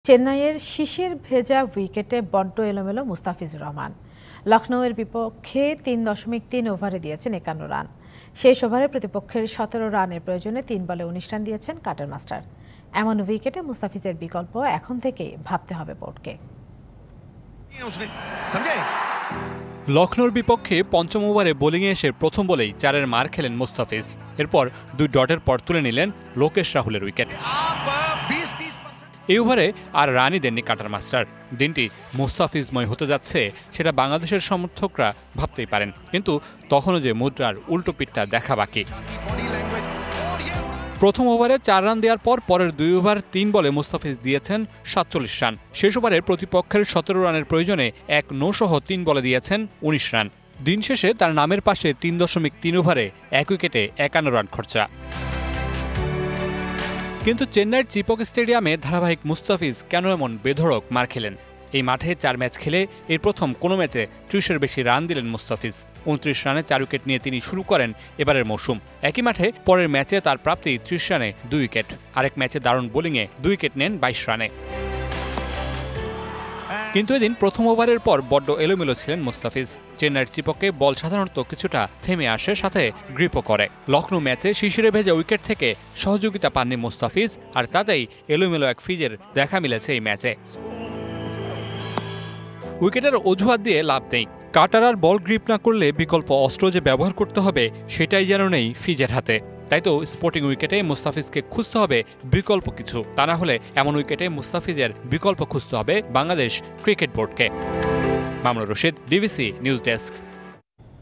চেন্নাইয়ের শিশির ভেজা উইকেটে বড্ড এলোমেলো মুস্তাফিজুর রহমান। লখনৌয়ের বিপক্ষে ৩.৩ ওভারে দিয়েছেন ৫১ রান। শেষ ওভারে প্রতিপক্ষের ১৭ রানের প্রয়োজনে ৩ বলে ১৯ রান দিয়েছেন কাটার মাস্টার। এমন উইকেটে মুস্তাফিজের বিকল্প এখন থেকেই ভাবতে হবে বোর্ডকে। লখনৌর বিপক্ষে পঞ্চম ওভারে বোলিংয়ে এসে প্রথম বলেই ৪-এর মার খেলেন মুস্তাফিজ। এরপর ২ ডটের পর তুলে নিলেন লোকেশ রাহুলের উইকেট। এই ওভারে আর রানই দেননি কাটার মাস্টার। দিনটি মুস্তাফিজময় হতে যাচ্ছে সেটা বাংলাদেশের সমর্থকরা ভাবতেই পারেন, কিন্তু তখনও যে মুদ্রার উল্টো পিঠটা দেখা বাকি। প্রথম ওভারে ৪ রান দেওয়ার পর পরের ২ ওভার ৩ বলে মুস্তাফিজ দিয়েছেন ৪৭ রান। শেষ ওভারে প্রতিপক্ষের ১৭ রানের প্রয়োজনে এক নো-সহ ৩ বলে দিয়েছেন ১৯ রান। দিন শেষে তার নামের পাশে ৩.৩ ওভারে ১ উইকেটে ৫১ রান খরচা। কিন্তু চেন্নাইয়ের চিপক স্টেডিয়ামে ধারাবাহিক মুস্তাফিজ কেন এমন বেধড়ক মার খেলেন? এই মাঠে ৪ ম্যাচ খেলে এই প্রথম কোনো ম্যাচে ৩০-এর বেশি রান দিলেন মুস্তাফিজ। ২৯ রানে ৪ উইকেট নিয়ে তিনি শুরু করেন এবারের মৌসুম। একই মাঠে পরের ম্যাচে তার প্রাপ্তি ৩০ রানে ২ উইকেট। আরেক ম্যাচে দারুণ বোলিংয়ে ২ উইকেট নেন ২২ রানে। কিন্তু এদিন প্রথম ওভারের পর বড্ড এলোমেলো ছিলেন মুস্তাফিজ। চেন্নাইয়ের চিপকে বল সাধারণত কিছুটা থেমে আসে, সাথে গ্রিপও করে। লখনৌ ম্যাচে শিশিরে ভেজা উইকেট থেকে সহযোগিতা পাননি মুস্তাফিজ, আর তাতেই এলোমেলো এক ফিজের দেখা মিলেছে এই ম্যাচে। উইকেটের অজুহাত দিয়ে লাভ নেই। কাটার আর বল গ্রিপ না করলে বিকল্প অস্ত্র যে ব্যবহার করতে হবে সেটাই যেন নেই ফিজের হাতে। তাই তো স্পোর্টিং উইকেটে মুস্তাফিজকে খুঁজতে হবে বিকল্প কিছু। তা না হলে এমন উইকেটে মুস্তাফিজের বিকল্প খুঁজতে হবে বাংলাদেশ ক্রিকেট বোর্ডকে। Mamunur Rashid, DBC news desk.